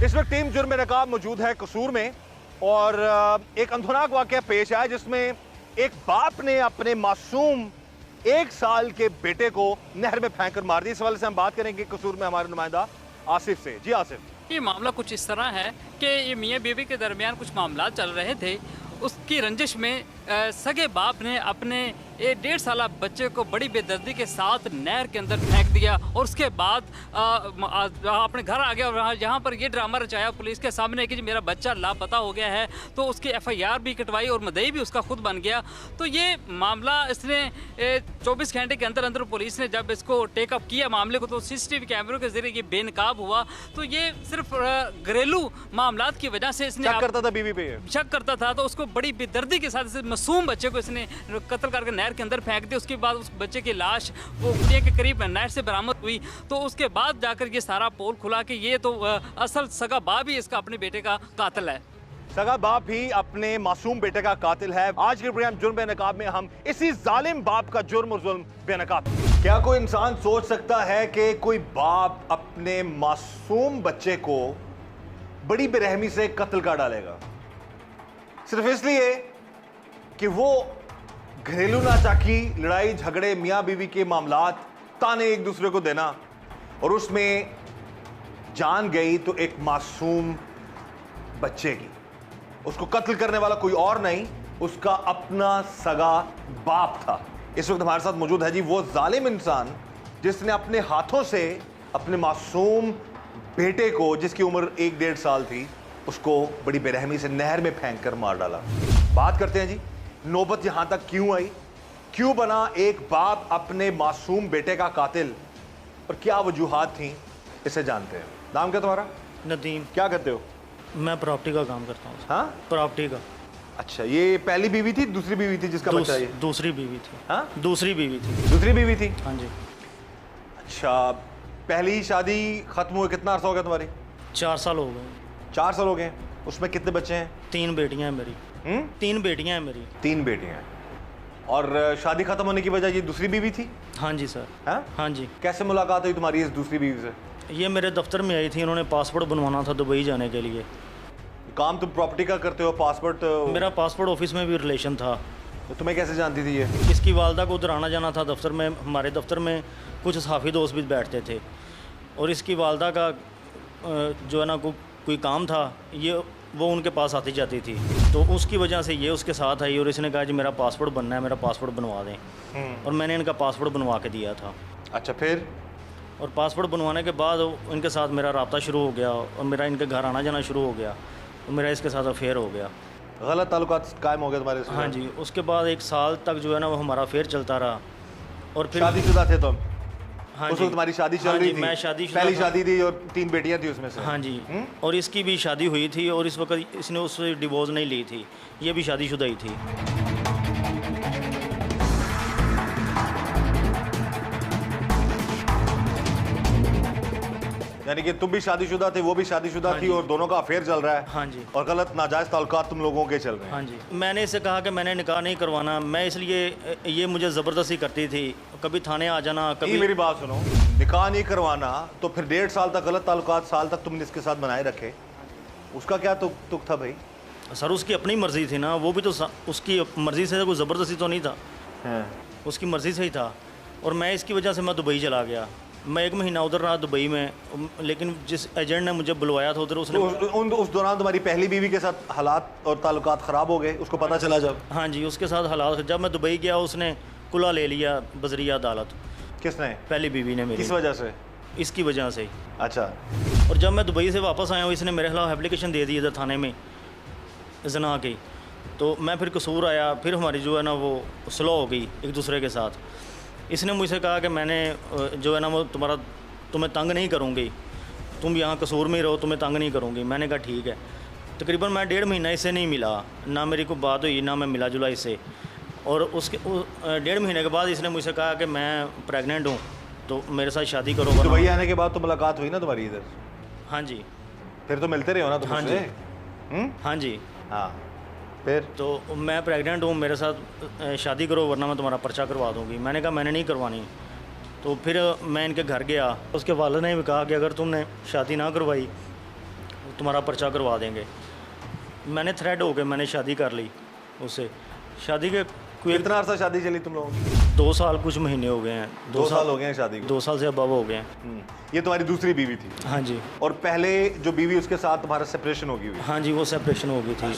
इस वक्त टीम जुर्म नकाब मौजूद है कसूर में और एक अंधुनाक वाकया पेश आया जिसमें एक बाप ने अपने मासूम 1 साल के बेटे को नहर में फेंक कर मार दी। इस हवाले से हम बात करेंगे कसूर में हमारे नुमाइंदा आसिफ से। जी आसिफ, ये मामला कुछ इस तरह है कि ये मियाँ बीवी के दरमियान कुछ मामला चल रहे थे। उसकी रंजिश में सगे बाप ने अपने 1.5 साल बच्चे को बड़ी बेदर्दी के साथ नहर के अंदर फेंक दिया और उसके बाद अपने घर आ गया और यहाँ पर ये ड्रामा रचाया पुलिस के सामने कि मेरा बच्चा लापता हो गया है। तो उसकी FIR भी कटवाई और मदई भी उसका खुद बन गया। तो ये मामला इसने 24 घंटे के अंदर अंदर पुलिस ने जब इसको टेकअप किया मामले को तो CCTV कैमरों के जरिए ये बेनकाब हुआ। तो ये सिर्फ घरेलू मामला की वजह से इसने शक करता था बीवी पे, शक करता था। तो उसको बड़ी बेदर्दी के साथ मासूम बच्चे को इसने कत्ल करके नहर के अंदर फेंक दिया। उसके बाद उस बच्चे की लाश वो कुड़िया के करीब नहर से बरामद हुई। तो उसके बाद जाकर ये सारा पोल खुला कि ये तो असल सगा बाप ही इसका अपने बेटे का कातिल है। सगा बाप ही अपने मासूम बेटे का कातिल है। आज के प्रोग्राम जुर्म बेनकाब में हम इसी जालिम बाप का जुर्म और जुल्म बेनकाब। क्या कोई इंसान सोच सकता है कि कोई बाप अपने मासूम बच्चे को बड़ी बेरहमी से कत्ल कर डालेगा सिर्फ इसलिए कि वो घरेलू नाचाकी, लड़ाई झगड़े, मियाँ बीवी के मामलात, ताने एक दूसरे को देना और उसमें जान गई तो एक मासूम बच्चे की। उसको कत्ल करने वाला कोई और नहीं, उसका अपना सगा बाप था। इस वक्त हमारे साथ मौजूद है जी वो जालिम इंसान जिसने अपने हाथों से अपने मासूम बेटे को, जिसकी उम्र 1-1.5 साल थी, उसको बड़ी बेरहमी से नहर में फेंक कर मार डाला। बात करते हैं जी नौबत यहां तक क्यों आई, क्यों बना एक बाप अपने मासूम बेटे का कातिल और क्या वजूहात थी, इसे जानते हैं। नाम क्या तुम्हारा? नदीम। क्या करते हो? मैं प्रॉपर्टी का काम करता हूँ। हाँ, प्रॉपर्टी का। अच्छा, ये पहली बीवी थी, दूसरी बीवी थी जिसका बच्चा ये? दूसरी बीवी थी। हाँ, दूसरी बीवी थी। दूसरी बीवी थी। हाँ जी। अच्छा, पहली शादी खत्म हुए कितना अर्सा हो गया तुम्हारी? 4 साल हो गए। 4 साल हो गए। उसमें कितने बच्चे हैं? 3 बेटियां हैं मेरी। 3 बेटियां हैं मेरी। 3 बेटियां हैं। और शादी खत्म होने की वजह ये दूसरी बीवी थी? हाँ जी सर। हाँ? हाँ जी। कैसे मुलाकात हुई तुम्हारी इस दूसरी बीवी से? ये मेरे दफ्तर में आई थी, उन्होंने पासपोर्ट बनवाना था दुबई जाने के लिए। काम तुम प्रॉपर्टी का करते हो, पासपोर्ट? मेरा पासपोर्ट ऑफिस में भी रिलेशन था। तो तुम्हें कैसे जानती थी ये? इसकी वालदा को उधर आना जाना था दफ्तर में। हमारे दफ्तर में कुछ सहाफ़ी दोस्त भी बैठते थे और इसकी वालदा का जो है ना कोई काम था, ये वो उनके पास आती जाती थी। तो उसकी वजह से ये उसके साथ आई और इसने कहा जी मेरा पासपोर्ट बनना है, मेरा पासपोर्ट बनवा दें। और मैंने इनका पासपोर्ट बनवा के दिया था। अच्छा, फिर? और पासपोर्ट बनवाने के बाद इनके साथ मेरा रब्ता शुरू हो गया और मेरा इनके घर आना जाना शुरू हो गया और मेरा इसके साथ अफेयर हो गया। गलत ताल्लुकात कायम हो गए तुम्हारे साथ? हाँ जी। उसके बाद 1 साल तक जो है ना वो हमारा अफेयर चलता रहा। और फिर शादीशुदा थे तुम? हाँ उस जी। वक्त तुम्हारी शादी चल हाँ रही जी, थी? मैं शादीशुदा पहली था। शादी थी और 3 बेटियां थी उसमें से? हाँ जी। और इसकी भी शादी हुई थी और इस वक्त इसने उससे डिवोर्स नहीं ली थी, ये भी शादीशुदा ही थी। यानी कि तुम भी शादीशुदा थे, वो भी शादीशुदा हाँ थी जी। और दोनों का अफेयर चल रहा है? हाँ जी। और गलत नाजायज ताल्लुकात तुम लोगों के चल रहे हैं? हाँ जी। मैंने इसे कहा कि मैंने निकाह नहीं करवाना, मैं इसलिए ये मुझे ज़बरदस्ती करती थी, कभी थाने आ जाना, कभी। मेरी बात सुनो, निकाह नहीं करवाना तो फिर 1.5 साल तक गलत ताल्लुकात, साल तक तुमने इसके साथ बनाए रखे, उसका क्या तुक था भाई? सर उसकी अपनी मर्ज़ी थी ना, वो भी तो उसकी मर्ज़ी से, कोई ज़बरदस्ती तो नहीं था। उसकी मर्ज़ी से ही था। और मैं इसकी वजह से मैं दुबई चला गया। मैं 1 महीना उधर रहा दुबई में, लेकिन जिस एजेंट ने मुझे बुलवाया था उधर उसने उस दौरान तुम्हारी पहली बीवी के साथ हालात और ताल्लुकात ख़राब हो गए, उसको पता चला जब? हाँ जी, उसके साथ हालात। जब मैं दुबई गया उसने कुला ले लिया बजरिया अदालत। किसने? पहली बीवी ने मेरी। किस वजह से? इसकी वजह से। अच्छा। और जब मैं दुबई से वापस आया हूँ इसने मेरे खिलाफ एप्लीकेशन दे दी इधर थाने में जना की। तो मैं फिर कसूर आया, फिर हमारी जो है ना वो स्लो हो गई एक दूसरे के साथ। इसने मुझसे कहा कि मैंने जो है ना वो तुम्हें तंग नहीं करूँगी, तुम यहाँ कसूर में ही रहो, तुम्हें तंग नहीं करूँगी। मैंने कहा ठीक है। तकरीबन मैं 1.5 महीना इससे नहीं मिला, ना मेरी कोई बात हुई, ना मैं मिला जुला इससे। और उसके 1.5 महीने के बाद इसने मुझसे कहा कि मैं प्रेग्नेंट हूँ, तो मेरे साथ शादी करो। दुबई आने के बाद तो मुलाकात हुई ना तुम्हारी इधर? हाँ जी। फिर तो मिलते रहे हो ना तुम? हाँ जी। हाँ जी। हाँ, फिर? तो मैं प्रेग्नेंट हूँ, मेरे साथ शादी करो वरना मैं तुम्हारा पर्चा करवा दूँगी। मैंने कहा मैंने नहीं करवानी। तो फिर मैं इनके घर गया, उसके वालिद ने भी कहा कि अगर तुमने शादी ना करवाई तुम्हारा पर्चा करवा देंगे। मैंने थ्रेड हो गए, मैंने शादी कर ली उससे। शादी के कितना अर्सा शादी चली तुम लोगों की? 2 साल कुछ महीने हो गए हैं। 2 साल हो गए हैं शादी को? 2 साल से अबव हो गए हैं। ये तुम्हारी दूसरी बीवी थी? हाँ जी। और पहले जो बीवी उसके साथ तुम्हारा सेपरेशन हो गई हुई? हाँ जी, वो सेपरेशन हो गई थी।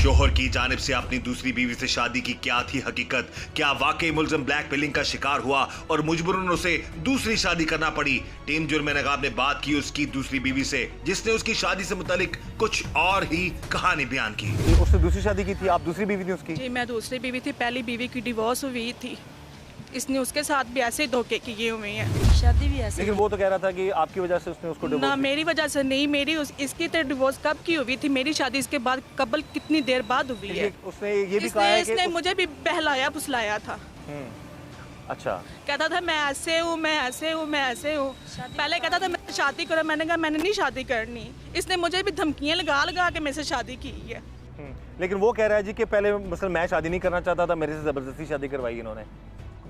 शोहर की जानिब से अपनी दूसरी बीवी से शादी की क्या थी हकीकत? क्या वाकई मुलजिम ब्लैक पिलिंग का शिकार हुआ और मजबूरन उसे दूसरी शादी करना पड़ी? टीम जुर्म नकाब ने बात की उसकी दूसरी बीवी से, जिसने उसकी शादी से मुतालिक कुछ और ही कहानी बयान की। उसने दूसरी शादी की थी, आप दूसरी बीवी थी उसकी? जी, मैं दूसरी बीवी थी। पहली बीवी की डिवोर्स हुई थी। इसने उसके साथ भी ऐसे धोखे किए हुए हैं, शादी भी ऐसे। लेकिन वो तो कह रहा था कि आपकी वजह से उसने उसको ना, मेरी वजह से नहीं। इसकी तो डिवोर्स कब की हुई थी? मेरी शादी इसके बाद कबल कितनी देर बाद हुई है। उसने ये भी कहा है कि इसने मुझे भी बहलाया फुसलाया था। अच्छा, कहता था मैं ऐसे हूँ, मैं ऐसे हूँ, मैं ऐसे हूँ। पहले कहता था मैं शादी करो, मैंने कहा मैंने नहीं शादी करनी। इसने मुझे भी धमकियाँ लगा लगा के मेरे से शादी की है। लेकिन वो कह रहा है जी कि पहले मतलब मैं शादी नहीं करना चाहता था, मेरे से जबरदस्ती शादी करवाई इन्होंने।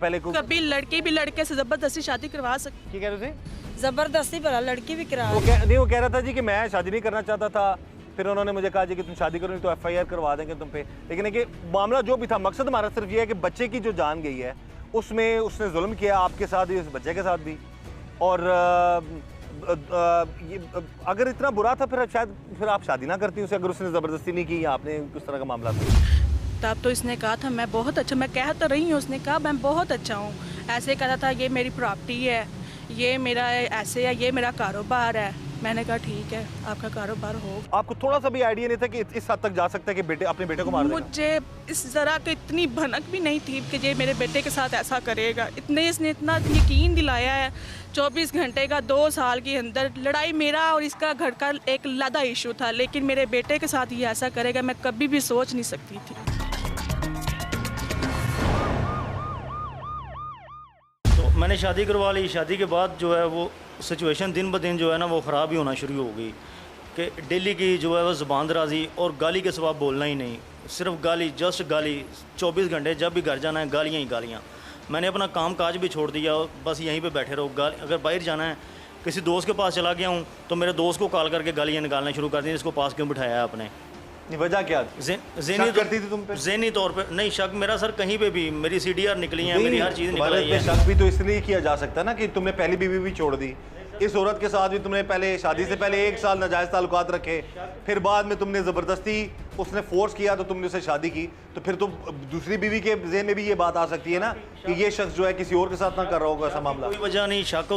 पहले कभी लड़की भी लड़के से जबरदस्ती शादी करवा सकती? क्या कह रहे थे? जबरदस्ती भला लड़की भी करा। नहीं, वो कह रहा था जी कि मैं शादी नहीं करना चाहता था, फिर उन्होंने मुझे कहा जी कि तुम शादी करो नहीं तो FIR करवा देंगे तुम पे। लेकिन कि मामला जो भी था, मकसद हमारा सिर्फ ये है कि बच्चे की जो जान गई है उसमें उसने जुल्म किया आपके साथ भी, उस बच्चे के साथ भी। और अगर इतना बुरा था फिर शायद फिर आप शादी ना करती उसे, अगर उसने ज़बरदस्ती नहीं की या आपने किस तरह का मामला था। तब तो इसने कहा था मैं बहुत अच्छा, मैं कह तो रही हूँ, उसने कहा मैं बहुत अच्छा हूँ। ऐसे कहा था ये मेरी प्रॉपर्टी है, ये मेरा ऐसे है, ये मेरा कारोबार है। मैंने कहा ठीक है, आपका कारोबार हो। आपको थोड़ा सा भी आइडिया नहीं था कि इस हद तक जा सकता है कि बेटे अपने बेटे को मार देगा? मुझे इस जरा की इतनी भनक भी नहीं थी कि ये मेरे बेटे के साथ ऐसा करेगा। इसने इतना यकीन दिलाया है। 24 घंटे का 2 साल के अंदर लड़ाई मेरा और इसका घर का एक लदा इशू था, लेकिन मेरे बेटे के साथ ये ऐसा करेगा मैं कभी भी सोच नहीं सकती थी। मैंने शादी करवा ली। शादी के बाद जो है वो सिचुएशन दिन ब दिन जो है ना वो ख़राब ही होना शुरू हो गई कि डेली की जो है वो ज़ुबान दराजी और गाली के सिवा बोलना ही नहीं, सिर्फ गाली, जस्ट गाली। 24 घंटे जब भी घर जाना है गालियाँ ही गालियाँ। मैंने अपना काम काज भी छोड़ दिया, बस यहीं पे बैठे रहो। अगर बाहर जाना है, किसी दोस्त के पास चला गया हूँ तो मेरे दोस्त को कॉल करके गालियाँ निकालना शुरू कर दी, इसको पास क्यों बिठाया है आपने। वजह क्या करती थी तुम पे? ज़हनी तौर पे नहीं शक मेरा सर कहीं पे भी, मेरी CDR निकली है, मेरी हर चीज़ निकल आई है। शक भी तो इसलिए किया जा सकता है ना कि तुमने पहली बीवी भी छोड़ दी, इस औरत के साथ भी तुमने पहले शादी से पहले 1 साल नाजायज़ ताल्लुकात रखे, फिर बाद में तुमने ज़बरदस्ती उसने फोर्स किया तो तुमने उससे शादी की, तो फिर तो दूसरी बीवी के ज़हन में भी ये बात आ सकती है ना कि ये शख्स जो है किसी और के साथ ना कर रहा होगा ऐसा मामला। कोई वजह नहीं, शक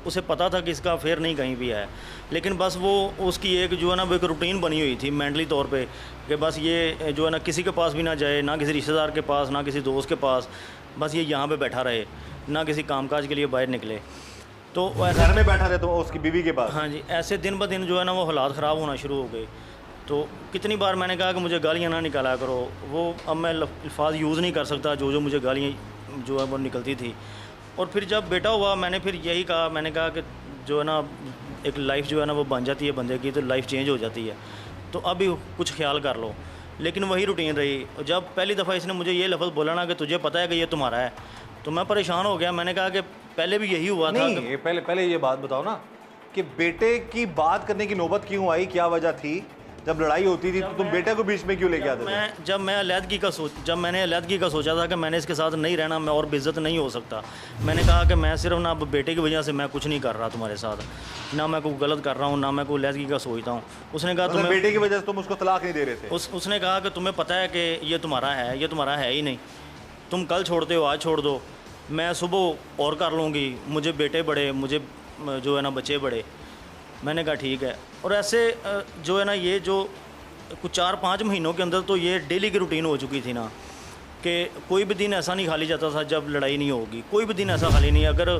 उसे पता था कि इसका अफेयर नहीं कहीं भी है, लेकिन बस वो उसकी एक जो है ना वो एक रूटीन बनी हुई थी मेंटली तौर पे कि बस ये जो है ना किसी के पास भी ना जाए, ना किसी रिश्तेदार के पास, ना किसी दोस्त के पास, बस ये यहाँ पे बैठा रहे, ना किसी कामकाज के लिए बाहर निकले। तो घर में बैठा रहे तो उसकी बीवी के पास। हाँ जी, ऐसे दिन ब दिन जो है ना वो हालात ख़राब होना शुरू हो गए। तो कितनी बार मैंने कहा कि मुझे गालियाँ ना निकाला करो, वो अब मैं अल्फाज यूज़ नहीं कर सकता जो मुझे गालियाँ जो है वो निकलती थी। और फिर जब बेटा हुआ मैंने फिर यही कहा, मैंने कहा कि जो है ना एक लाइफ जो है ना वो बन जाती है बंदे की, तो लाइफ चेंज हो जाती है, तो अभी कुछ ख्याल कर लो। लेकिन वही रूटीन रही। जब पहली दफ़ा इसने मुझे ये लफ्ज़ बोला ना कि तुझे पता है कि ये तुम्हारा है, तो मैं परेशान हो गया। मैंने कहा कि पहले भी यही हुआ था। नहीं, पहले ये बात बताओ ना कि बेटे की बात करने की नौबत क्यों आई, क्या वजह थी? जब लड़ाई होती थी तो तुम बेटे को बीच में क्यों लेके आते थे? जब मैंने अलहदगी का सोचा था कि मैंने इसके साथ नहीं रहना, मैं और बेइज्जत नहीं हो सकता, मैंने कहा कि मैं सिर्फ ना बेटे की वजह से मैं कुछ नहीं कर रहा तुम्हारे साथ, ना मैं कोई गलत कर रहा हूँ, ना मैं कोई अलहदगी का सोचता हूँ। उसने कहा तुम्हें बेटे की वजह से तुम उसको तलाक नहीं दे रहे थे? उसने कहा कि तुम्हें पता है कि ये तुम्हारा है, ये तुम्हारा है ही नहीं, तुम कल छोड़ते हो आज छोड़ दो, मैं सुबह और कर लूँगी, मुझे बेटे बड़े, मुझे जो है ना बच्चे बड़े। मैंने कहा ठीक है। और ऐसे जो है ना ये जो कुछ 4-5 महीनों के अंदर तो ये डेली की रूटीन हो चुकी थी ना कि कोई भी दिन ऐसा नहीं खाली जाता था जब लड़ाई नहीं होगी। कोई भी दिन ऐसा खाली नहीं, अगर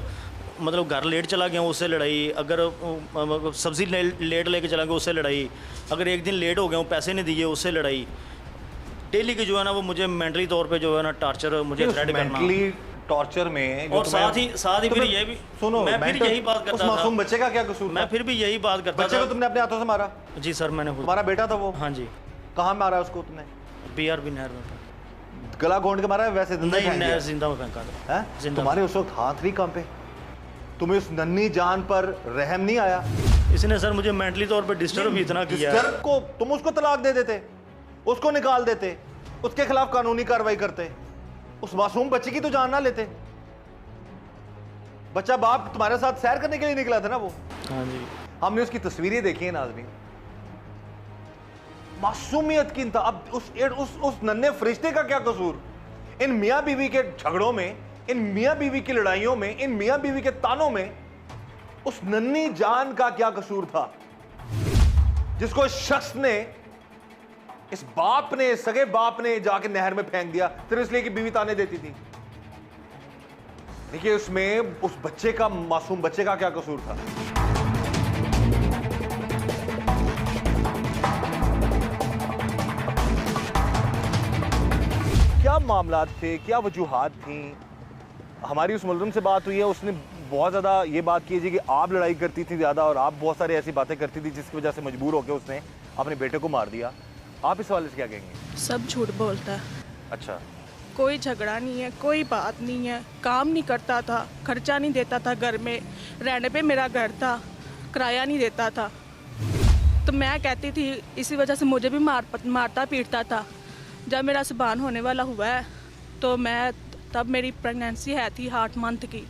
मतलब घर लेट चला गया उससे लड़ाई, अगर सब्ज़ी लेट लेके चला गया उससे लड़ाई, अगर एक दिन लेट हो गया पैसे नहीं दिए उससे लड़ाई। डेली की जो है ना वो मुझे मेंटली तौर पे जो है ना टॉर्चर, मुझे थ्रेट करना टॉर्चर में। और साथ ही फिर ये भी सुनो, मैं फिर यही बात करता था, मासूम बच्चे का क्या कसूर? मैं फिर भी यही बात करता था। बच्चे को तुमने अपने हाथों से मारा? जी सर, मैंने। तुम्हारा बेटा था वो? हाँ जी। कहाँ मारा उसको तुमने? BRB नहर में। गला घोंट के मारा है वैसे जिंदा नहीं फेंक दिया? नहीं, जिंदा में फेंका था। हैं? जिंदा। तुम्हारे उस वक्त हाथ नहीं कांपे? तुम्हें उस नन्ही जान पर रहम नहीं आया? इसने सर मुझे मेंटली तौर पे डिस्टर्ब भी इतना किया है। डिस्टर्ब को तुम उसको तलाक दे देते, उसको निकाल देते, उसके खिलाफ कानूनी कार्रवाई करते, उस मासूम बच्चे की तो जान ना लेते। बच्चा बाप तुम्हारे साथ सैर करने के लिए निकला था ना वो। हाँ जी। हमने उसकी तस्वीरें देखी हैं नाज़रीन, मासूमियत की इंतहा। अब उस नन्हे फरिश्ते का क्या कसूर? इन मियां बीवी के झगड़ों में, इन मियां बीवी की लड़ाइयों में, इन मियां बीवी के तानों में उस नन्ही जान का क्या कसूर था जिसको इस शख्स ने, इस बाप ने, सगे बाप ने जाके नहर में फेंक दिया सिर्फ इसलिए कि बीवी ताने देती थी? देखिए उसमें उस बच्चे का, मासूम बच्चे का क्या कसूर था? क्या मामलात थे, क्या वजूहात थी? हमारी उस मुलज़िम से बात हुई है, उसने बहुत ज़्यादा ये बात की है कि आप लड़ाई करती थी ज़्यादा और आप बहुत सारी ऐसी बातें करती थी जिसकी वजह से मजबूर होकर उसने अपने बेटे को मार दिया। आप इस हवाले से क्या कहेंगे? सब झूठ बोलता है। अच्छा, कोई झगड़ा नहीं है, कोई बात नहीं है, काम नहीं करता था, खर्चा नहीं देता था, घर में रहने पे मेरा घर था, किराया नहीं देता था। तो मैं कहती थी इसी वजह से मुझे भी मारता पीटता था। जब मेरा सुबान होने वाला हुआ है तो मैं, तब मेरी प्रेगनेंसी है थी 8 मंथ की।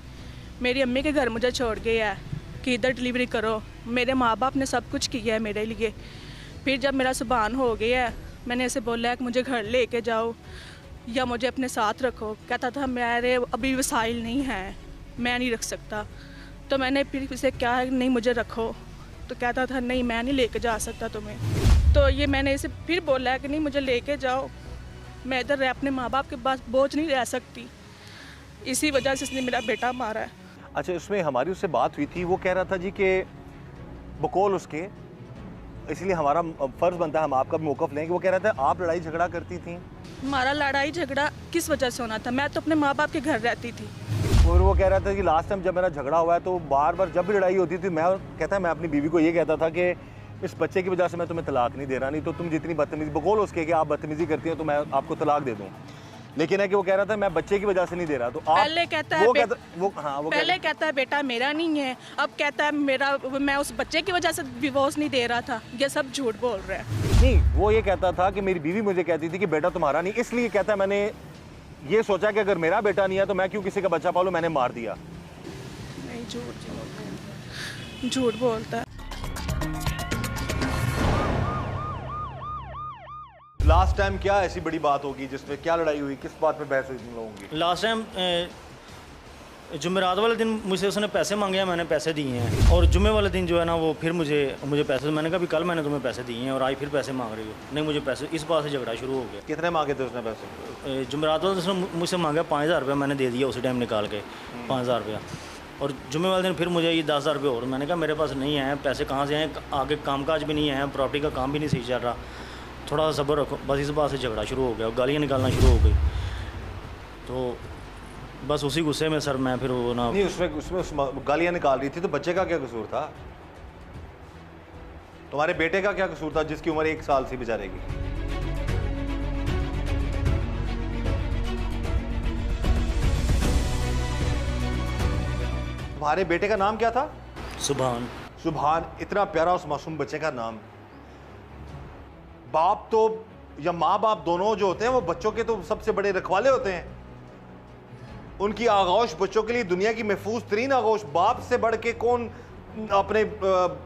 मेरी अम्मी के घर मुझे छोड़ गया है कि इधर डिलीवरी करो। मेरे माँ बाप ने सब कुछ किया है मेरे लिए। फिर जब मेरा सुबान हो गया है, मैंने ऐसे बोला है कि मुझे घर लेके जाओ या मुझे अपने साथ रखो। कहता था मेरे अभी वसाइल नहीं है, मैं नहीं रख सकता। तो मैंने फिर उसे कहा नहीं मुझे रखो, तो कहता था नहीं मैं नहीं लेके जा सकता तुम्हें। तो ये मैंने इसे फिर बोला है कि नहीं मुझे लेके जाओ, मैं इधर अपने माँ बाप के पास बोझ नहीं रह सकती। इसी वजह से इसने मेरा बेटा मारा है। अच्छा, इसमें हमारी उससे बात हुई थी, वो कह रहा था जी कि बकौल उसके, इसलिए हमारा फ़र्ज़ बनता है हम आपका भी मौक़िफ़ लें कि वो कह रहा था आप लड़ाई झगड़ा करती थी। हमारा लड़ाई झगड़ा किस वजह से होना था? मैं तो अपने माँ बाप के घर रहती थी। और वो कह रहा था कि लास्ट टाइम जब मेरा झगड़ा हुआ है तो बार बार जब भी लड़ाई होती थी मैं कहता है मैं अपनी बीवी को ये कहता था कि इस बच्चे की वजह से मैं तुम्हें तलाक नहीं दे रहा, नहीं तो तुम जितनी बदतमीजी, बकौल उसके कि आप बदतमीजी करती हैं तो मैं आपको तलाक दे दूँ। लेकिन है कि वो कह रहा था मैं बच्चे की वजह से नहीं दे रहा। तो आप पहले कहता है पहले कहता है बेटा मेरा नहीं है, अब कहता है मेरा, मैं उस बच्चे की वजह से डिवोर्स नहीं दे रहा था। ये सब झूठ बोल रहा है। नहीं, वो ये कहता था कि मेरी बीवी मुझे कहती थी कि बेटा तुम्हारा नहीं, इसलिए कहता है मैंने ये सोचा कि अगर मेरा बेटा नहीं है तो मैं क्यों किसी का बच्चा पालूं, मैंने मार दिया। नहीं, झूठ बोलता है। लास्ट टाइम क्या ऐसी बड़ी बात होगी जिसमें क्या लड़ाई हुई, किस बात पे बहस हुई तुम लोगों की? लास्ट टाइम जुमेरात वाले दिन मुझसे उसने पैसे मांगे हैं, मैंने पैसे दिए हैं। और जुमे वाले दिन जो है ना वो फिर मुझे पैसे, मैंने कहा भी कल मैंने तुम्हें पैसे दिए हैं और आज फिर पैसे मांग रही हो। नहीं मुझे पैसे, इस बात से झगड़ा शुरू हो गया। कितने मांगे थे उसने पैसे? जुमेरात वाले दिन उसने मुझसे मांगा 5000 रुपया, मैंने दे दिया उसी टाइम निकाल के 5000 रुपया। और जुमे वाले दिन फिर मुझे ये 10,000 रुपये और, मैंने कहा मेरे पास नहीं है पैसे, कहाँ से आए, आगे कामकाज भी नहीं है, प्रॉपर्टी का काम भी नहीं सही चल रहा, थोड़ा सा सब्र रखो। बस इस बात से झगड़ा शुरू हो गया, गालियाँ निकालना शुरू हो गई। तो बस उसी गुस्से में सर मैं फिर वो ना, नहीं उसमें गालियाँ निकाल रही थी तो बच्चे का क्या कसूर था? तुम्हारे बेटे का क्या कसूर था जिसकी उम्र 1 साल थी बेचारे की? तुम्हारे बेटे का नाम क्या था? सुभान। सुभान, इतना प्यारा उस मासूम बच्चे का नाम। बाप तो या माँ बाप दोनों जो होते हैं वो बच्चों के तो सबसे बड़े रखवाले होते हैं। उनकी आगोश बच्चों के लिए दुनिया की महफूज तरीन आगोश, बाप से बढ़ के कौन अपने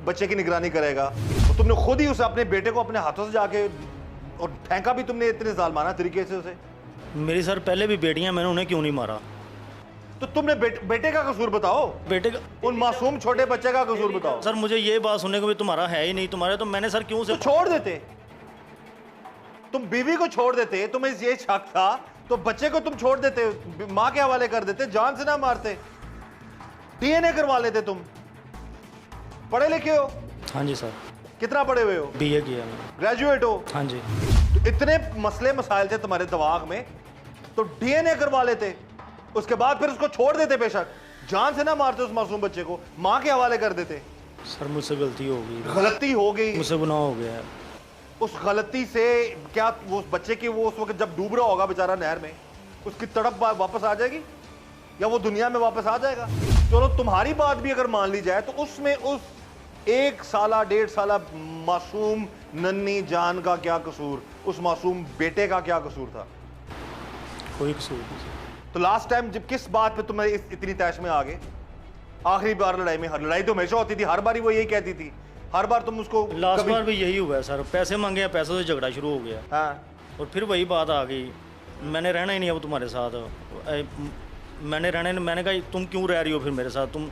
बच्चे की निगरानी करेगा? तो तुमने खुद ही उसे, अपने बेटे को अपने हाथों से जाके और फेंका भी तुमने इतने जालमाना तरीके से उसे। मेरी सर पहले भी बेटियां, मैंने उन्हें क्यों नहीं मारा? तो तुमने बेटे का कसूर बताओ, बेटे का, उन मासूम छोटे बच्चे का कसूर बताओ। सर मुझे ये बात सुनने को भी तुम्हारा है ही नहीं, तुम्हारे, तो मैंने सर क्यों से तो छोड़ देते, तुम बीवी को छोड़ देते, तुम्हें ये शक था तो बच्चे को तुम छोड़ देते, माँ के हवाले कर देते, जान से ना मारते, डीएनए करवा लेते। तुम पढ़े लिखे हो? हाँ जी सर। कितना पढ़े हुए हो? BA किया मैंने। ग्रेजुएट हो? हाँ जी। तो इतने मसले मसाइल थे तुम्हारे दिमाग में तो डीएनए करवा लेते, उसके बाद फिर उसको छोड़ देते, बेशक जान से ना मारते उस मासूम बच्चे को, माँ के हवाले कर देते। सर मुझसे गलती हो गई, गलती हो गई, मुझसे गुनाह हो गया है। उस गलती से क्या वो उस बच्चे की वो उस वक्त जब डूब रहा होगा बेचारा नहर में, उसकी तड़प वापस आ जाएगी या वो दुनिया में वापस आ जाएगा? चलो तुम्हारी बात भी अगर मान ली जाए तो उसमें उस 1 साल 1.5 साल मासूम नन्ही जान का क्या कसूर, उस मासूम बेटे का क्या कसूर था? कोई कसूर नहीं। तो लास्ट टाइम जब किस बात पे तुम्हें इतनी तैश में आ गए? आखिरी बार लड़ाई में, लड़ाई तो हमेशा होती थी, हर बार वो यही कहती थी, हर बार तुम उसको लास्ट बार भी यही हुआ है सर, पैसे मांगे, पैसों से झगड़ा शुरू हो गया। हाँ। और फिर वही बात आ गई, मैंने रहना ही नहीं अब तुम्हारे साथ, मैंने रहना नहीं। मैंने कहा तुम क्यों रह रही हो फिर मेरे साथ, तुम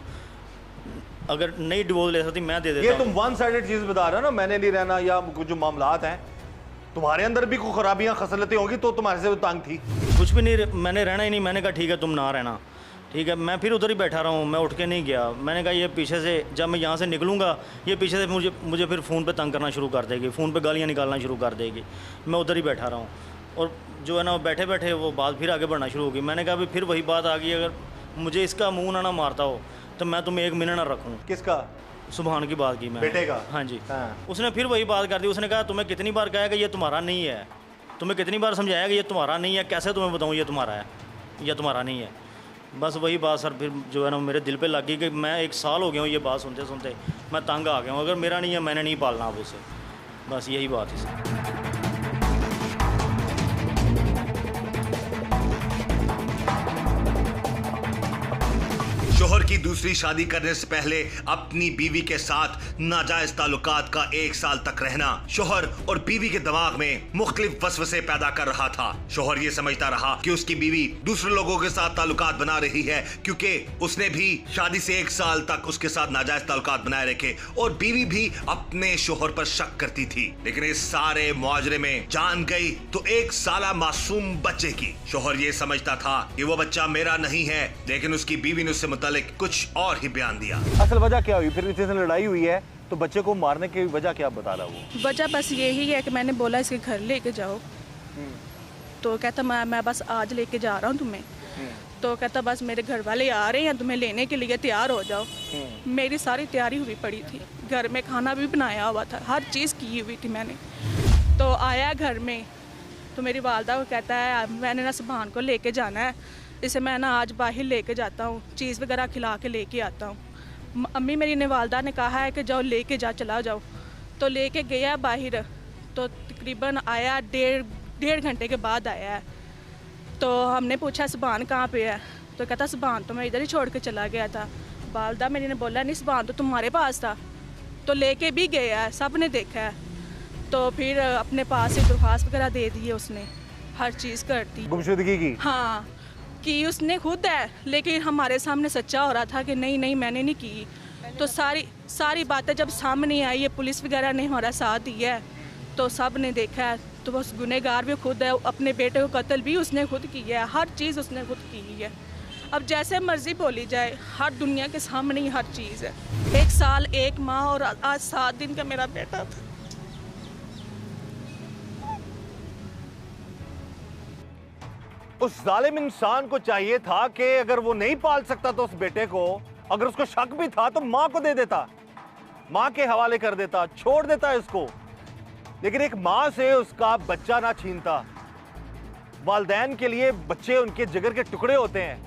अगर नहीं डिवोर्स ले सकती मैं दे देता। ये तुम वन साइडेड चीज बता रहे हो ना, मैंने नहीं रहना, या कुछ जो मामलात हैं तुम्हारे अंदर भी कोई खराबियां खसलतें होंगी तो तुम्हारे से तंग थी। कुछ भी नहीं, मैंने रहना ही नहीं। मैंने कहा ठीक है तुम ना रहना, ठीक है। मैं फिर उधर ही बैठा रहा हूँ, मैं उठ के नहीं गया। मैंने कहा ये पीछे से जब मैं यहाँ से निकलूँगा ये पीछे से मुझे फिर फ़ोन पे तंग करना शुरू कर देगी, फ़ोन पे गालियाँ निकालना शुरू कर देगी। मैं उधर ही बैठा रहा हूँ और जो है ना बैठे बैठे वो बात फिर आगे बढ़ना शुरू होगी। मैंने कहा अभी फिर वही बात आ गई, अगर मुझे इसका मुँह ना मारता हो तो मैं तुम्हें 1 मिनट ना रखूँ। किसका? सुभान की बात की मैं, बेटे का? हाँ जी। हाँ। उसने फिर वही बात कर दी। उसने कहा तुम्हें कितनी बार कहा कि ये तुम्हारा नहीं है, तुम्हें कितनी बार समझाया कि ये तुम्हारा नहीं है, कैसे तुम्हें बताऊँ ये तुम्हारा है या तुम्हारा नहीं है। बस वही बात सर फिर जो है ना मेरे दिल पे लग गई कि मैं 1 साल हो गया हूँ ये बात सुनते सुनते, मैं तंग आ गया हूँ। अगर मेरा नहीं है मैंने नहीं पालना अब उसे, बस यही बात है सर। शोहर की दूसरी शादी करने से पहले अपनी बीवी के साथ नाजायज ताल्लुकात का 1 साल तक रहना शोहर और बीवी के दिमाग में मुख्तलिफ वसवसे पैदा कर रहा था। शोहर ये समझता रहा कि उसकी बीवी दूसरे लोगों के साथ ताल्लुकात बना रही है क्योंकि उसने भी शादी से 1 साल तक उसके साथ नाजायज ताल्लुकात बनाए रखे और बीवी भी अपने शोहर पर शक करती थी। लेकिन इस सारे मुआजरे में जान गई तो 1 साला मासूम बच्चे की। शोहर ये समझता था कि वो बच्चा मेरा नहीं है, लेकिन उसकी बीवी ने उससे कुछ और ही बयान दिया। असल वजह क्या हुई? फिर इतने से लड़ाई हुई है तो बच्चे को मारने की वजह क्या बता रहा वो? वजह बस यही है कि मैंने बोला इसके घर लेके जाओ, तो कहता मैं बस आज लेके जा रहा हूँ तुम्हें। तो कहता बस मेरे घर वाले आ रहे हैं तुम्हें लेने के लिए, तैयार हो जाओ। मेरी सारी तैयारी हुई पड़ी थी, घर में खाना भी बनाया हुआ था, हर चीज़ की हुई थी मैंने। तो आया घर में तो मेरी वालदा को कहता है मैंने ना सुभान को लेके जाना है, इसे मैं ना आज बाहर लेके जाता हूँ, चीज़ वगैरह खिला के लेके आता हूँ। अम्मी मेरी ने वालदा ने कहा है कि जाओ लेके जा, चला जाओ। तो लेके गया बाहर, तो तकरीबन आया 1.5 घंटे के बाद आया है। तो हमने पूछा सुभान कहाँ पे है, तो कहता सुभान तो मैं इधर ही छोड़ के चला गया था। वालदा मेरी ने बोला नहीं सुभान तो तुम्हारे पास था, तो लेके भी गया है, सब ने देखा है। तो फिर अपने पास से दरख्वास्त वगैरह दे दी है उसने, हर चीज़ कर दी, गुमशुदगी की। हाँ कि उसने खुद है, लेकिन हमारे सामने सच्चा हो रहा था कि नहीं नहीं मैंने नहीं की। तो सारी बातें जब सामने आई है, पुलिस वगैरह ने हमारा साथ दिया है, तो सब ने देखा है। तो बस गुनहगार भी खुद है, अपने बेटे को कत्ल भी उसने खुद किया है, हर चीज़ उसने खुद की है। अब जैसे मर्जी बोली जाए, हर दुनिया के सामने ही हर चीज़ है। 1 साल 1 माह और आज 7 दिन का मेरा बेटा था। उस जालिम इंसान को चाहिए था कि अगर वो नहीं पाल सकता तो उस बेटे को, अगर उसको शक भी था तो माँ को दे देता, माँ के हवाले कर देता, छोड़ देता इसको। लेकिन एक माँ से उसका बच्चा ना छीनता। वालिदैन के लिए बच्चे उनके जिगर के टुकड़े होते हैं,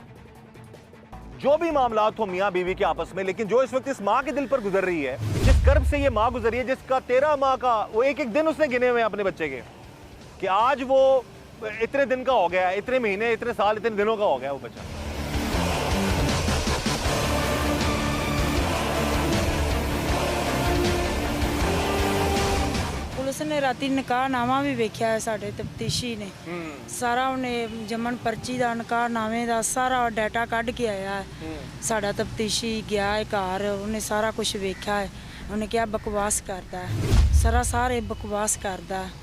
जो भी मामलात हो मियाँ बीवी के आपस में। लेकिन जो इस वक्त इस माँ के दिल पर गुजर रही है, जिस कर्ब से ये माँ गुजरी है, जिसका 13 माह का वो एक दिन उसने गिने हुए अपने बच्चे के, कि आज वो इतने दिन का हो गया, इतने महीने, इतने साल, इतने दिनों का हो गया वो बच्चा। पुलिस ने राती निकाहनामा भी वेख्या है, साडे तफ्तीशी ने सारा उन्हें जमन पर्ची का निकाहनामे का सारा डाटा कढ़ के आया है। साडा तफ्तीशी गया है घर, उन्हें सारा कुछ वेख्या है। उन्हें क्या बकवास करता है, सारे बकवास करता है।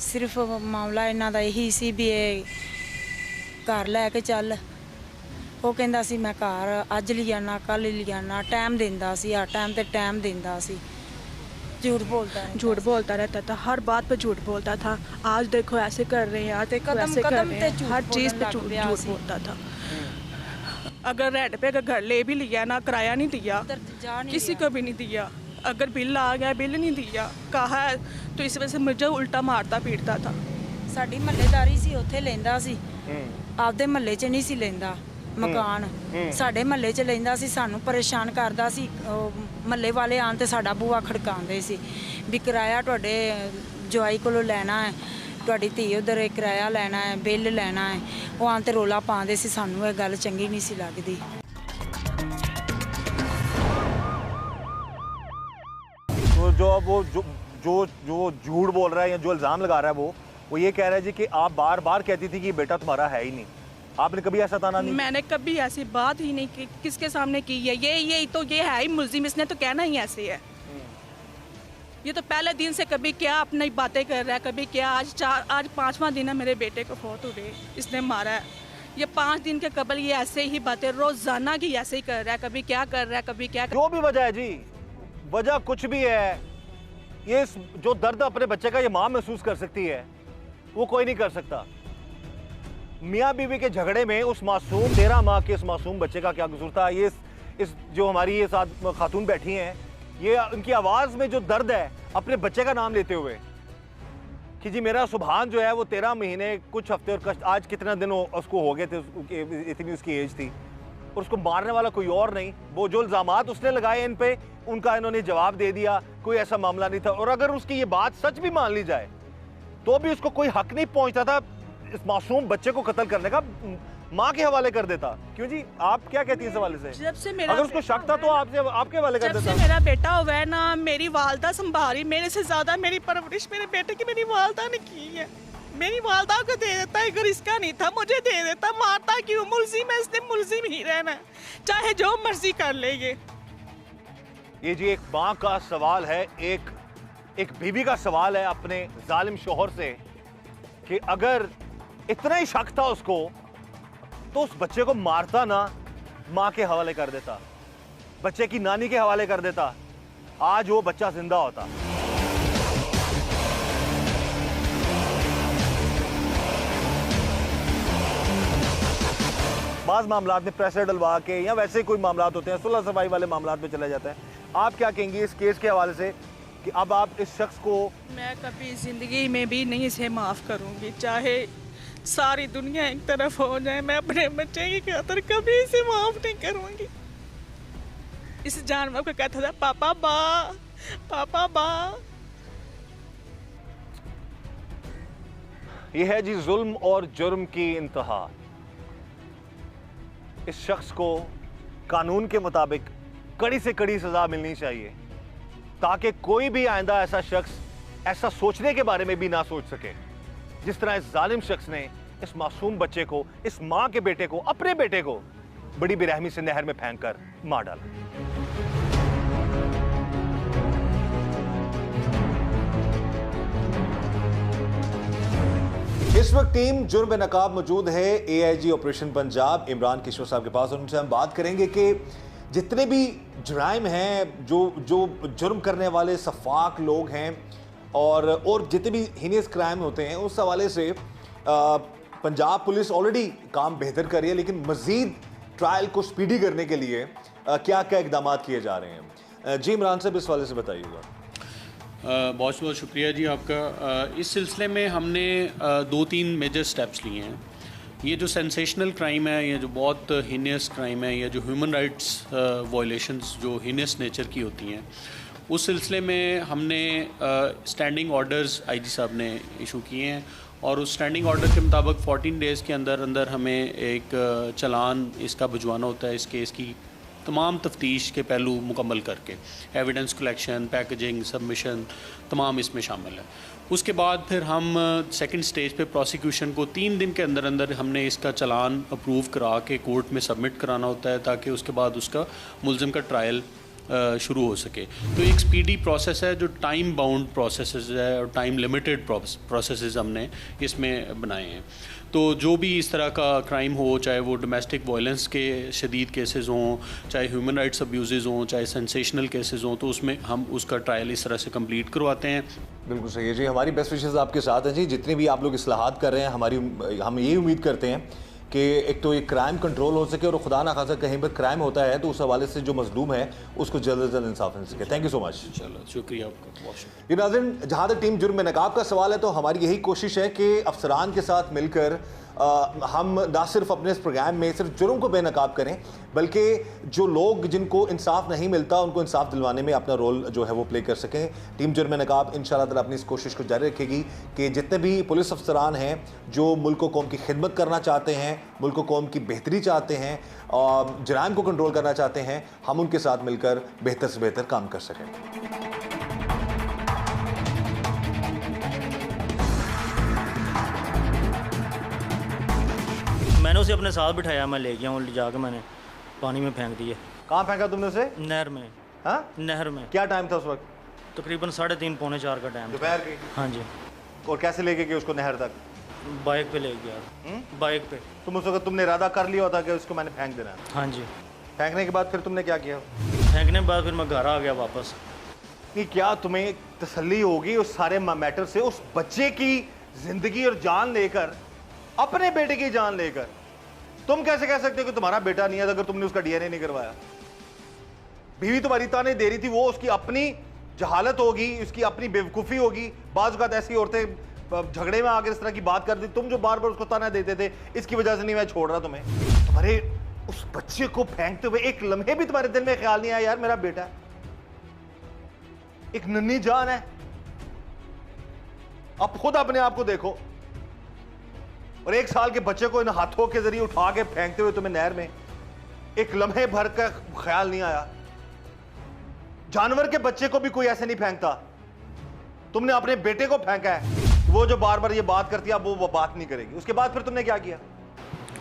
सिर्फ मामला इन्हां दा यही सी भी घर लैके चल, वो कहंदा सी मैं घर अज ले आना, कल ले आना, टाइम दिंदा सी, हर टाइम ते टाइम दिंदा सी। झूठ बोलता रहता था, हर बात पे झूठ बोलता था। आज देखो ऐसे कर रहे हैं, आज देखो ऐसे कर रहे हैं, हर चीज़ पे झूठ बोलता था। अगर रेंट पे अगर घर ले भी लिया ना, किराया नहीं दिया, किसी को भी नहीं दिया, अगर बिल आ गया, बिल नहीं दिया कहा है, तो इस वजह से मुझे उल्टा मारता पीटता था। ਸਾਡੀ ਮਹੱਲੇਦਾਰੀ ਸੀ, ਉੱਥੇ ਲੈਂਦਾ ਸੀ, ਆਪਦੇ ਮਹੱਲੇ 'ਚ ਨਹੀਂ ਸੀ ਲੈਂਦਾ ਮਕਾਨ, ਸਾਡੇ ਮਹੱਲੇ 'ਚ ਲੈਂਦਾ ਸੀ, ਸਾਨੂੰ ਪਰੇਸ਼ਾਨ ਕਰਦਾ ਸੀ। ਮਹੱਲੇ ਵਾਲੇ ਆਣ ਤੇ ਸਾਡਾ ਬੂਆ ਖੜਕਾਉਂਦੇ ਸੀ ਵੀ ਕਿਰਾਇਆ ਤੁਹਾਡੇ ਜਵਾਈ ਕੋਲੋਂ ਲੈਣਾ ਹੈ, ਤੁਹਾਡੀ ਧੀ ਉਧਰ ਕਿਰਾਇਆ ਲੈਣਾ ਹੈ, ਬਿੱਲ ਲੈਣਾ ਹੈ। ਉਹ ਆਣ ਤੇ ਰੋਲਾ ਪਾਉਂਦੇ ਸੀ, ਸਾਨੂੰ ਇਹ ਗੱਲ ਚੰਗੀ ਨਹੀਂ ਸੀ ਲੱਗਦੀ। तो जो झूठ बोल रहा है या जो इल्ज़ाम लगा रहा है वो ये कह रहा है जी कि आप बार बार कहती थी कि बेटा तुम्हारा है ही नहीं, आपने कभी ऐसा ताना नहीं? मैंने कभी ऐसी बात ही नहीं की, किसके सामने की है? ये तो ये है ही मुलजिम, इसने तो कहना ही ऐसे है। ये तो पहले दिन से कभी क्या अपनी बातें कर रहा है, कभी क्या। आज 5वां दिन है मेरे बेटे को फौत हुए, इसने मारा है। ये 5 दिन के कबल ये ऐसे ही बातें रोजाना की ऐसे ही कर रहा है, कभी क्या कर रहा है, कभी क्या जो भी वजह है जी, वजह कुछ भी है, ये जो दर्द अपने बच्चे का ये माँ महसूस कर सकती है, वो कोई नहीं कर सकता। मियाँ बीवी के झगड़े में उस मासूम 13 माह के इस मासूम बच्चे का क्या कसूर था? ये इस जो हमारी ये साथ खातून बैठी हैं, ये उनकी आवाज़ में जो दर्द है अपने बच्चे का नाम लेते हुए कि जी मेरा सुभान जो है वो 13 महीने कुछ हफ्ते और कष्ट, आज कितना दिन उसको हो गए थे, इतनी उसकी एज थी, और उसको मारने वाला कोई और नहीं। वो जो इल्ज़ामात उसने लगाए इन पे, उनका इन्होंने जवाब दे दिया, कोई ऐसा मामला नहीं था। और अगर उसकी ये बात सच भी मान ली जाए तो भी उसको कोई हक नहीं पहुंचता था इस मासूम बच्चे को कत्ल करने का, माँ के हवाले कर देता। क्यों जी, आप क्या कहती हैं इस हवाले से? जब से मेरा अगर उसको शक था तो आपके हवाले कर जब देता। से मेरा बेटा हुआ है ना, मेरी वालदा संभाली, मेरे से ज्यादा मेरी परवरिश मेरे बेटे की मेरी वालदा ने की है। मेरी वालदा को दे देता, अगर इसका नहीं था मुझे दे देता। मारता क्यों? मुलजिम है, इसने मुलजिम ही रहना है, चाहे जो मर्जी कर ले। ये जी एक माँ का सवाल है, एक बीवी का सवाल है अपने जालिम शोहर से कि अगर इतना ही शक था उसको तो उस बच्चे को मारता ना, माँ के हवाले कर देता, बच्चे की नानी के हवाले कर देता, आज वो बच्चा जिंदा होता। बाज़ मामलात में प्रेशर डलवा के या वैसे कोई मामलात होते हैं, सुलह सफाई वाले मामलात में चले जाते हैं। आप क्या कहेंगी इस केस के हवाले से कि अब आप इस शख्स को? मैं कभी जिंदगी में भी नहीं इसे माफ करूंगी, चाहे सारी दुनिया एक तरफ हो जाए, मैं अपने बच्चे की खातिर कभी इसे माफ नहीं करूंगी। इस जानवर को कहता था पापा बा, पापा बा। यह है जी जुल्म और जुर्म की इंतहा। इस शख्स को कानून के मुताबिक कड़ी से कड़ी सजा मिलनी चाहिए ताकि कोई भी आइंदा ऐसा शख्स ऐसा सोचने के बारे में भी ना सोच सके जिस तरह इस जालिम शख्स ने इस मासूम बच्चे को, इस माँ के बेटे को, अपने बेटे को बड़ी बेरहमी से नहर में फेंक कर मार डाला। इस वक्त टीम जुर्म नकाब मौजूद है AIG ऑपरेशन पंजाब इमरान किशोर साहब के पास, और उनसे हम बात करेंगे कि जितने भी जुराइम हैं, जो जुर्म करने वाले सफाक लोग हैं और जितने भी हीनियस क्राइम होते हैं, उस हवाले से पंजाब पुलिस ऑलरेडी काम बेहतर कर रही है, लेकिन मज़ीद ट्रायल को स्पीडी करने के लिए क्या क्या इकदाम किए जा रहे हैं? जी इमरान साहब, इस हवाले से बताइएगा। बहुत बहुत शुक्रिया जी आपका। इस सिलसिले में हमने 2-3 मेजर स्टेप्स लिए हैं। ये जो सेंसेशनल क्राइम है, ये जो बहुत हीनियस क्राइम है, या जो ह्यूमन राइट्स वायलेशंस जो हीनियस नेचर की होती हैं, उस सिलसिले में हमने स्टैंडिंग ऑर्डर्स IG साहब ने इशू किए हैं, और उस स्टैंडिंग ऑर्डर के मुताबिक 14 डेज़ के अंदर अंदर हमें एक चालान इसका भिजवाना होता है, इस केस की तमाम तफ्तीश के पहलू मुकम्मल करके, एविडेंस कलेक्शन, पैकेजिंग, सबमिशन, तमाम इसमें शामिल है। उसके बाद फिर हम सेकंड स्टेज पे प्रोसिक्यूशन को 3 दिन के अंदर अंदर हमने इसका चालान अप्रूव करा के कोर्ट में सबमिट कराना होता है, ताकि उसके बाद उसका मुलजिम का ट्रायल शुरू हो सके। तो एक स्पीडी प्रोसेस है जो टाइम बाउंड प्रोसेसेस है और टाइम लिमिटेड प्रोसेसेस हमने इसमें बनाए हैं। तो जो भी इस तरह का क्राइम हो, चाहे वो डोमेस्टिक वायलेंस के शदीद केसेस हों, चाहे ह्यूमन राइट्स अब्यूज़ हों, चाहे सेंसेशनल केसेस हों, तो उसमें हम उसका ट्रायल इस तरह से कंप्लीट करवाते हैं। बिल्कुल सही है जी, हमारी बेस्ट विशेज़ आपके साथ हैं जी। जितने भी आप लोग इस्लाहात कर रहे हैं, हम यही उम्मीद करते हैं कि एक तो ये क्राइम कंट्रोल हो सके और खुदा ना खासा कहीं पर क्राइम होता है तो उस हवाले से जो मजलूम है उसको जल्द से जल्द इंसाफ मिल सके। Thank you so much. इंशाल्लाह, शुक्रिया आपका, बहुत शुक्रिया। ये नाज़रीन, जहाँ तक टीम जुर्म बेनकाब का सवाल है तो हमारी यही कोशिश है कि अफसरान के साथ मिलकर हम ना सिर्फ अपने इस प्रोग्राम में सिर्फ जुर्म को बेनकाब करें बल्कि जो लोग जिनको इंसाफ नहीं मिलता उनको इंसाफ दिलवाने में अपना रोल जो है वो प्ले कर सकें। टीम जुर्म बेनकाब इंशाल्लाह ताला अपनी इस कोशिश को जारी रखेगी कि जितने भी पुलिस अफसरान हैं जो मुल्क को कौम की खिदमत करना चाहते हैं, मुल्क को कौम की बेहतरी चाहते हैं और जराइम को कंट्रोल करना चाहते हैं, हम उनके साथ मिलकर बेहतर से बेहतर काम कर सकें। मैंने उसे अपने साथ बिठाया, मैं ले गया हूँ, ले जाकर मैंने पानी में फेंक दिया। कहाँ फेंका तुमने उसे? नहर में। हाँ, नहर में। क्या टाइम था उस वक्त? तकरीबन 3:30 पौने 4 का टाइम। दोपहर की? हाँ जी। और कैसे लेके गए उसको नहर तक? बाइक पे ले गया। बाइक पे। तुम उस वक्त तुमने इरादा कर लिया होता कि उसको मैंने फेंक देना है? हाँ जी। फेंकने के बाद फिर तुमने क्या किया? फेंकने के बाद फिर मैं घर आ गया वापस। कि क्या तुम्हें तसल्ली होगी उस सारे मैटर से, उस बच्चे की जिंदगी और जान लेकर, अपने बेटे की जान लेकर तुम कैसे कह सकते हो कि तुम्हारा बेटा नहीं है अगर तुमने उसका डीएनए नहीं करवाया? बीवी तुम्हारी ताने दे रही थी, वो उसकी अपनी जहालत होगी, उसकी अपनी बेवकूफ़ी होगी। बाज़ औक़ात ऐसी औरतें झगड़े में आकर इस तरह की बात करती, तुम जो बार बार उसको ताना देते थे इसकी वजह से नहीं मैं छोड़ रहा तुम्हें। तुम्हारे उस बच्चे को फेंकते हुए एक लम्हे भी तुम्हारे दिल में ख्याल नहीं आया यार मेरा बेटा है, एक नन्ही जान है। अब खुद अपने आप को देखो, और 1 साल के बच्चे को इन हाथों के जरिए उठा के फेंकते हुए तुम्हें नहर में एक लम्हे भर का ख्याल नहीं आया। जानवर के बच्चे को भी कोई ऐसे नहीं फेंकता, तुमने अपने बेटे को फेंका है। वो जो बार बार ये बात करती है अब वो बात नहीं करेगी। उसके बाद फिर तुमने क्या किया?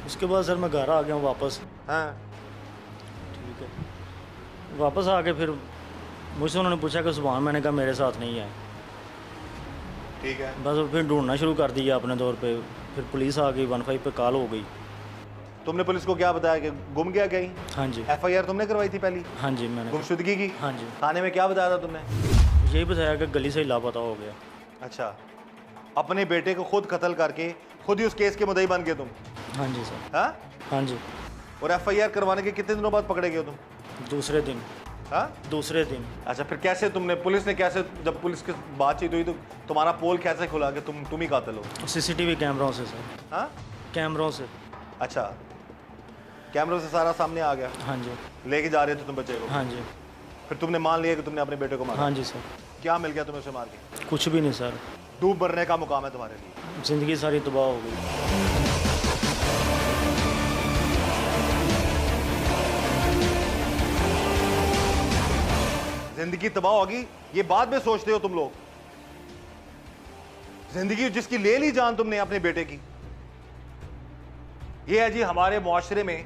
उसके बाद सर मैं घर आ गया हूँ वापस। हाँ, ठीक है। वापस आके फिर मुझसे उन्होंने पूछा कि सुभान, मैंने कहा मेरे साथ नहीं है। ठीक है। बस फिर ढूंढना शुरू कर दिया अपने तौर पे। फिर पुलिस आ गई, 15 पे कॉल हो गई। तुमने पुलिस को क्या बताया कि गुम गया कहीं? हाँ जी। एफआईआर तुमने करवाई थी पहली? हाँ जी मैंने। गुमशुदगी की? हाँ जी। थाने में क्या बताया था तुमने? यही बताया कि गली से ही लापता हो गया। अच्छा, अपने बेटे को खुद कत्ल करके खुद ही उस केस के मुद्दई बन गए तुम? हाँ जी सर। हाँ हाँ जी। और एफआईआर करवाने के कितने दिनों बाद पकड़े गए तुम? दूसरे दिन। हाँ, दूसरे दिन। अच्छा, फिर कैसे तुमने, पुलिस ने कैसे, जब पुलिस की बातचीत हुई तो तुम्हारा पोल कैसे खुला कि तुम ही कातिल हो? सीसीटीवी कैमरों से सर। हाँ, कैमरों से। अच्छा, कैमरों से सारा सामने आ गया? हाँ जी। लेके जा रहे थे तुम बच्चे को? हाँ जी। फिर तुमने मान लिया कि तुमने अपने बेटे को मारा? हाँ जी सर। क्या मिल गया तुम्हें उसे मार के? कुछ भी नहीं सर। डूब मरने का मुकाम है तुम्हारे लिए। ज़िंदगी सारी तबाह हो गई। जिंदगी तबाह होगी ये बाद में सोचते हो तुम लोग। जिंदगी जिसकी ले ली जान तुमने अपने बेटे की, ये है जी हमारे मुआशरे में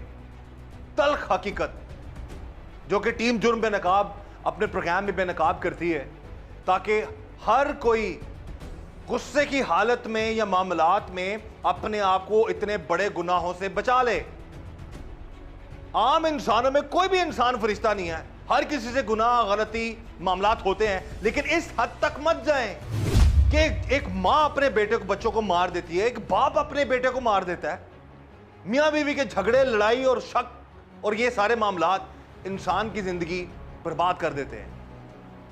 तल्ख हकीकत, जो कि टीम जुर्म बेनकाब अपने प्रोग्राम में बेनकाब करती है ताकि हर कोई गुस्से की हालत में या मामलात में अपने आप को इतने बड़े गुनाहों से बचा ले। आम इंसानों में कोई भी इंसान फरिश्ता नहीं है, हर किसी से गुनाह गलती मामलात होते हैं, लेकिन इस हद तक मत जाएं कि एक माँ अपने बेटे को, बच्चों को मार देती है, एक बाप अपने बेटे को मार देता है। मियाँ बीवी के झगड़े, लड़ाई और शक और ये सारे मामलात इंसान की जिंदगी बर्बाद कर देते हैं।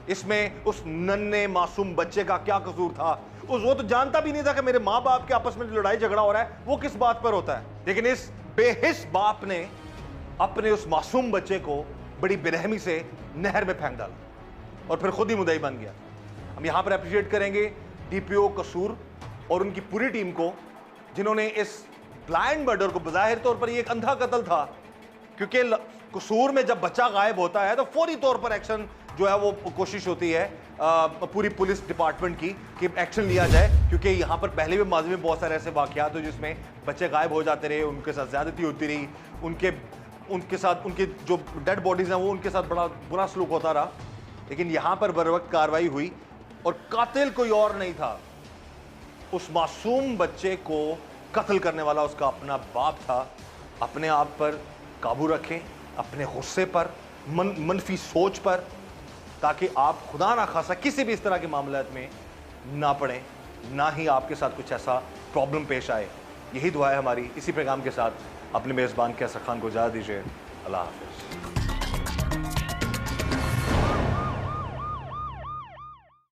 इसमें उस नन्हे मासूम बच्चे का क्या कसूर था? वो तो जानता भी नहीं था कि मेरे माँ बाप के आपस में लड़ाई झगड़ा हो रहा है, वो किस बात पर होता है। लेकिन इस बेहिस बाप ने अपने उस मासूम बच्चे को बड़ी बेरहमी से नहर में फेंक डाला और फिर खुद ही मुद्दई बन गया। हम यहाँ पर अप्रिशिएट करेंगे डीपीओ कसूर और उनकी पूरी टीम को, जिन्होंने इस ब्लाइंड मर्डर को, बज़ाहिर तौर पर ये एक अंधा कत्ल था, क्योंकि कसूर में जब बच्चा गायब होता है तो फौरी तौर पर एक्शन जो है वो कोशिश होती है पूरी पुलिस डिपार्टमेंट की कि एक्शन लिया जाए, क्योंकि यहाँ पर पहले भी माजी में बहुत सारे ऐसे वाक़यात हुए जिसमें बच्चे गायब हो जाते रहे, उनके साथ ज़्यादती होती रही, उनके साथ उनके जो डेड बॉडीज़ हैं वो उनके साथ बड़ा बुरा सलूक होता रहा। लेकिन यहाँ पर बर वक्त कार्रवाई हुई और कातिल कोई और नहीं था, उस मासूम बच्चे को कत्ल करने वाला उसका अपना बाप था। अपने आप पर काबू रखें, अपने गुस्से पर, मनफी सोच पर, ताकि आप खुदा ना खासा किसी भी इस तरह के मामलात में ना पड़ें, ना ही आपके साथ कुछ ऐसा प्रॉब्लम पेश आए। यही दुआ है हमारी। इसी पैगाम के साथ अपने मेज़बान कैसर खान को इजाज़त दीजिए। अल्लाह हाफ़िज़।